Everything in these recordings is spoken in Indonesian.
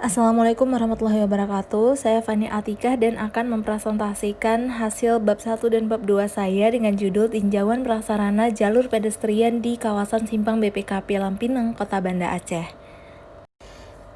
Assalamualaikum warahmatullahi wabarakatuh. Saya Fani Atikah dan akan mempresentasikan hasil bab 1 dan bab 2 saya dengan judul Tinjauan Prasarana Jalur Pedestrian di Kawasan Simpang BPKP Lampinang, Kota Banda Aceh.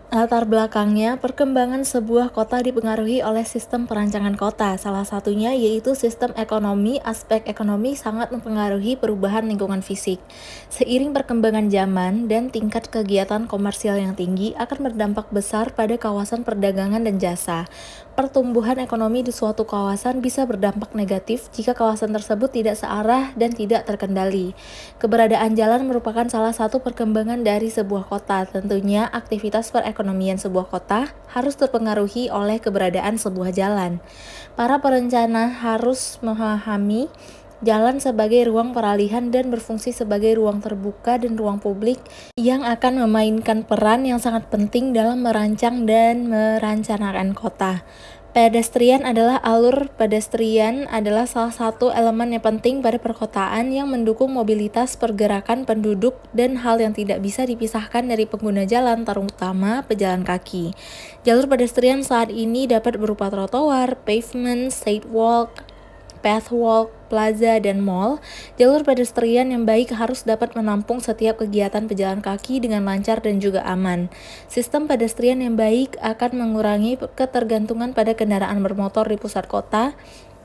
Latar belakangnya, perkembangan sebuah kota dipengaruhi oleh sistem perancangan kota. Salah satunya yaitu sistem ekonomi. Aspek ekonomi sangat mempengaruhi perubahan lingkungan fisik. Seiring perkembangan zaman dan tingkat kegiatan komersial yang tinggi akan berdampak besar pada kawasan perdagangan dan jasa. Pertumbuhan ekonomi di suatu kawasan bisa berdampak negatif jika kawasan tersebut tidak searah dan tidak terkendali. Keberadaan jalan merupakan salah satu perkembangan dari sebuah kota. Tentunya, aktivitas perekonomian sebuah kota harus terpengaruhi oleh keberadaan sebuah jalan. Para perencana harus memahami jalan sebagai ruang peralihan dan berfungsi sebagai ruang terbuka dan ruang publik yang akan memainkan peran yang sangat penting dalam merancang dan merencanakan kota. Alur pedestrian adalah salah satu elemen yang penting pada perkotaan yang mendukung mobilitas pergerakan penduduk dan hal yang tidak bisa dipisahkan dari pengguna jalan, terutama pejalan kaki. Jalur pedestrian saat ini dapat berupa trotoar, pavement, sidewalk, pathwalk, plaza, dan mall. Jalur pedestrian yang baik harus dapat menampung setiap kegiatan pejalan kaki dengan lancar dan juga aman. Sistem pedestrian yang baik akan mengurangi ketergantungan pada kendaraan bermotor di pusat kota,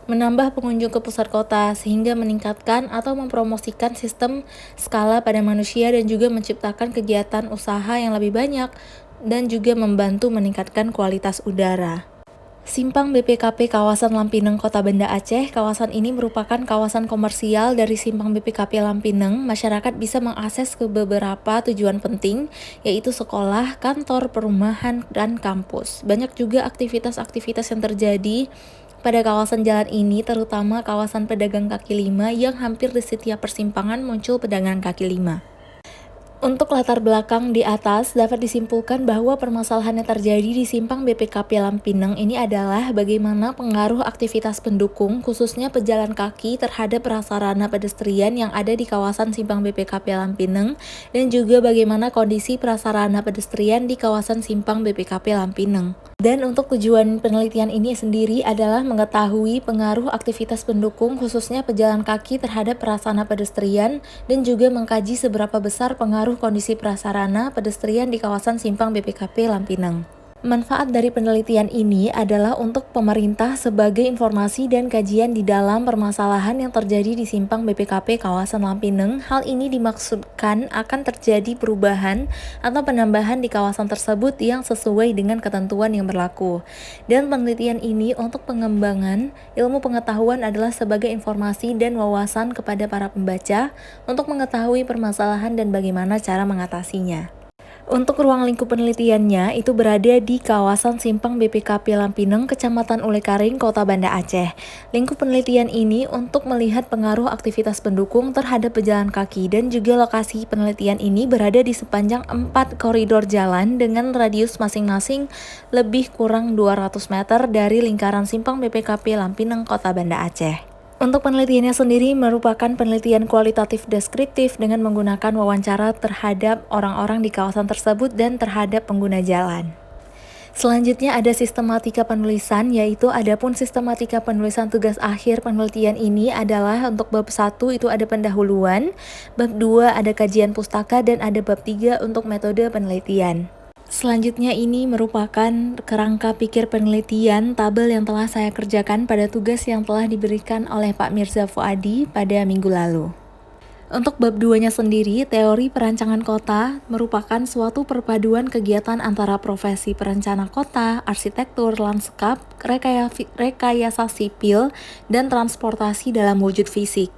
menambah pengunjung ke pusat kota, sehingga meningkatkan atau mempromosikan sistem skala pada manusia dan juga menciptakan kegiatan usaha yang lebih banyak dan juga membantu meningkatkan kualitas udara. Simpang BPKP kawasan Lampinang, Kota Banda Aceh. Kawasan ini merupakan kawasan komersial dari Simpang BPKP Lampinang. Masyarakat bisa mengakses ke beberapa tujuan penting, yaitu sekolah, kantor, perumahan, dan kampus. Banyak juga aktivitas-aktivitas yang terjadi pada kawasan jalan ini, terutama kawasan pedagang kaki lima yang hampir di setiap persimpangan muncul pedagang kaki lima. Untuk latar belakang di atas, dapat disimpulkan bahwa permasalahan yang terjadi di Simpang BPKP Lampinang ini adalah bagaimana pengaruh aktivitas pendukung, khususnya pejalan kaki terhadap prasarana pedestrian yang ada di kawasan Simpang BPKP Lampinang, dan juga bagaimana kondisi prasarana pedestrian di kawasan Simpang BPKP Lampinang. Dan untuk tujuan penelitian ini sendiri adalah mengetahui pengaruh aktivitas pendukung, khususnya pejalan kaki terhadap prasarana pedestrian, dan juga mengkaji seberapa besar pengaruh kondisi prasarana pedestrian di kawasan Simpang BPKP Lampinang. Manfaat dari penelitian ini adalah untuk pemerintah sebagai informasi dan kajian di dalam permasalahan yang terjadi di Simpang BPKP kawasan Lampinang. Hal ini dimaksudkan akan terjadi perubahan atau penambahan di kawasan tersebut yang sesuai dengan ketentuan yang berlaku. Dan penelitian ini untuk pengembangan ilmu pengetahuan adalah sebagai informasi dan wawasan kepada para pembaca untuk mengetahui permasalahan dan bagaimana cara mengatasinya. Untuk ruang lingkup penelitiannya itu berada di kawasan Simpang BPKP Lampinang, Kecamatan Ulekaring, Kota Banda Aceh. Lingkup penelitian ini untuk melihat pengaruh aktivitas pendukung terhadap pejalan kaki, dan juga lokasi penelitian ini berada di sepanjang 4 koridor jalan dengan radius masing-masing lebih kurang 200 meter dari lingkaran Simpang BPKP Lampinang, Kota Banda Aceh. Untuk penelitiannya sendiri merupakan penelitian kualitatif deskriptif dengan menggunakan wawancara terhadap orang-orang di kawasan tersebut dan terhadap pengguna jalan. Selanjutnya ada sistematika penulisan, yaitu adapun sistematika penulisan tugas akhir penelitian ini adalah untuk bab 1 itu ada pendahuluan, bab 2 ada kajian pustaka, dan ada bab 3 untuk metode penelitian. Selanjutnya ini merupakan kerangka pikir penelitian tabel yang telah saya kerjakan pada tugas yang telah diberikan oleh Pak Mirza Fuadi pada minggu lalu. Untuk bab 2-nya sendiri, teori perancangan kota merupakan suatu perpaduan kegiatan antara profesi perencana kota, arsitektur, lanskap, rekayasa sipil, dan transportasi dalam wujud fisik.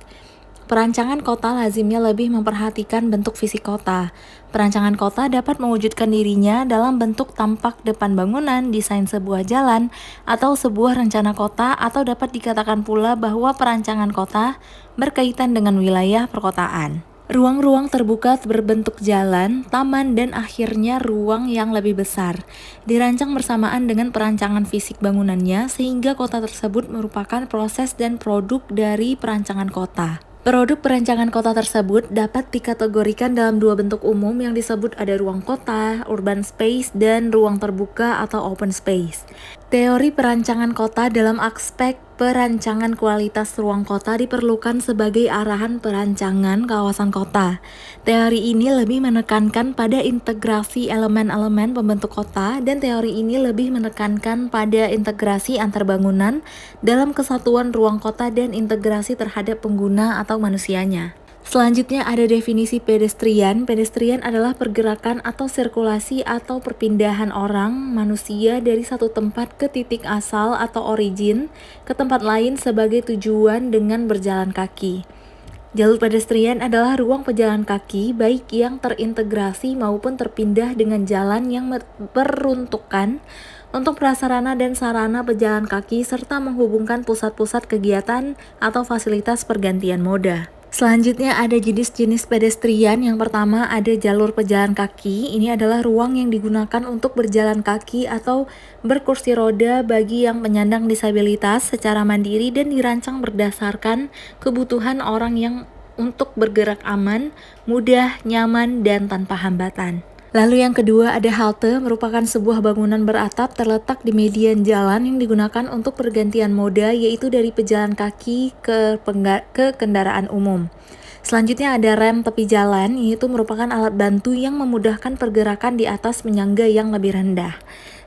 Perancangan kota lazimnya lebih memperhatikan bentuk fisik kota. Perancangan kota dapat mewujudkan dirinya dalam bentuk tampak depan bangunan, desain sebuah jalan, atau sebuah rencana kota, atau dapat dikatakan pula bahwa perancangan kota berkaitan dengan wilayah perkotaan. Ruang-ruang terbuka berbentuk jalan, taman, dan akhirnya ruang yang lebih besar dirancang bersamaan dengan perancangan fisik bangunannya, sehingga kota tersebut merupakan proses dan produk dari perancangan kota. Produk perancangan kota tersebut dapat dikategorikan dalam dua bentuk umum yang disebut ada ruang kota, urban space, dan ruang terbuka atau open space. Teori perancangan kota dalam aspek perancangan kualitas ruang kota diperlukan sebagai arahan perancangan kawasan kota. Teori ini lebih menekankan pada integrasi elemen-elemen pembentuk kota, dan teori ini lebih menekankan pada integrasi antar bangunan dalam kesatuan ruang kota dan integrasi terhadap pengguna atau manusianya. Selanjutnya ada definisi pedestrian. Pedestrian adalah pergerakan atau sirkulasi atau perpindahan orang, manusia dari satu tempat ke titik asal atau origin ke tempat lain sebagai tujuan dengan berjalan kaki. Jalur pedestrian adalah ruang pejalan kaki baik yang terintegrasi maupun terpindah dengan jalan yang peruntukan untuk prasarana dan sarana pejalan kaki serta menghubungkan pusat-pusat kegiatan atau fasilitas pergantian moda. Selanjutnya ada jenis-jenis pedestrian. Yang pertama ada jalur pejalan kaki. Ini adalah ruang yang digunakan untuk berjalan kaki atau berkursi roda bagi yang penyandang disabilitas secara mandiri dan dirancang berdasarkan kebutuhan orang yang untuk bergerak aman, mudah, nyaman, dan tanpa hambatan. Lalu yang kedua ada halte, merupakan sebuah bangunan beratap terletak di median jalan yang digunakan untuk pergantian moda, yaitu dari pejalan kaki ke kendaraan umum. Selanjutnya ada rem tepi jalan, yaitu merupakan alat bantu yang memudahkan pergerakan di atas penyangga yang lebih rendah.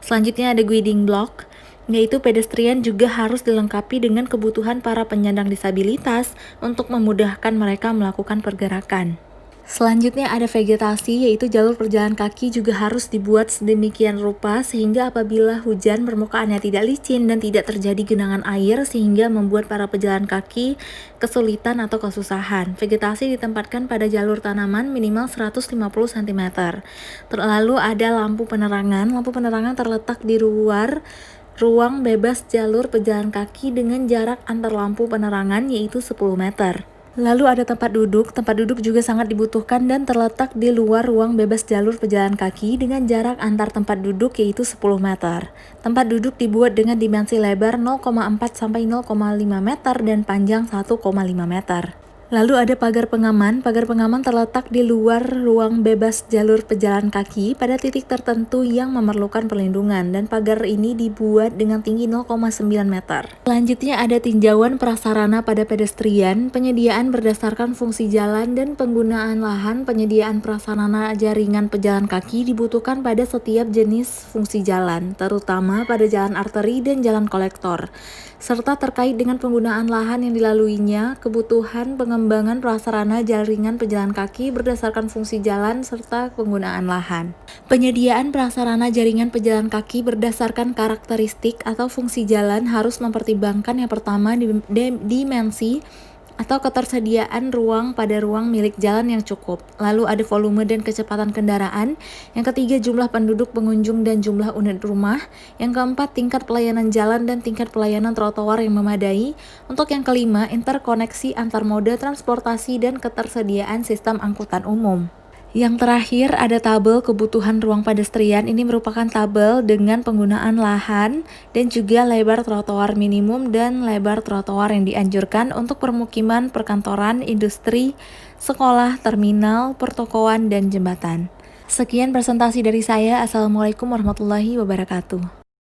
Selanjutnya ada guiding block, yaitu pedestrian juga harus dilengkapi dengan kebutuhan para penyandang disabilitas untuk memudahkan mereka melakukan pergerakan. Selanjutnya ada vegetasi, yaitu jalur pejalan kaki juga harus dibuat sedemikian rupa sehingga apabila hujan permukaannya tidak licin dan tidak terjadi genangan air sehingga membuat para pejalan kaki kesulitan atau kesusahan. Vegetasi ditempatkan pada jalur tanaman minimal 150 cm. Lalu ada lampu penerangan. Lampu penerangan terletak di luar ruang bebas jalur pejalan kaki dengan jarak antar lampu penerangan yaitu 10 meter. Lalu ada tempat duduk. Tempat duduk juga sangat dibutuhkan dan terletak di luar ruang bebas jalur pejalan kaki dengan jarak antar tempat duduk yaitu 10 meter. Tempat duduk dibuat dengan dimensi lebar 0,4 sampai 0,5 meter dan panjang 1,5 meter. Lalu ada pagar pengaman. Pagar pengaman terletak di luar ruang bebas jalur pejalan kaki pada titik tertentu yang memerlukan perlindungan, dan pagar ini dibuat dengan tinggi 0,9 meter. Selanjutnya ada tinjauan prasarana pada pedestrian. Penyediaan berdasarkan fungsi jalan dan penggunaan lahan. Penyediaan prasarana jaringan pejalan kaki dibutuhkan pada setiap jenis fungsi jalan, terutama pada jalan arteri dan jalan kolektor, serta terkait dengan penggunaan lahan yang dilaluinya. Kebutuhan pengembangan prasarana jaringan pejalan kaki berdasarkan fungsi jalan serta penggunaan lahan. Penyediaan prasarana jaringan pejalan kaki berdasarkan karakteristik atau fungsi jalan harus mempertimbangkan yang pertama dimensi atau ketersediaan ruang pada ruang milik jalan yang cukup. Lalu ada volume dan kecepatan kendaraan. Yang ketiga jumlah penduduk, pengunjung, dan jumlah unit rumah. Yang keempat tingkat pelayanan jalan dan tingkat pelayanan trotoar yang memadai. Untuk yang kelima interkoneksi antar moda transportasi dan ketersediaan sistem angkutan umum. Yang terakhir ada tabel kebutuhan ruang pedestrian. Ini merupakan tabel dengan penggunaan lahan dan juga lebar trotoar minimum dan lebar trotoar yang dianjurkan untuk permukiman, perkantoran, industri, sekolah, terminal, pertokoan, dan jembatan. Sekian presentasi dari saya. Assalamualaikum warahmatullahi wabarakatuh.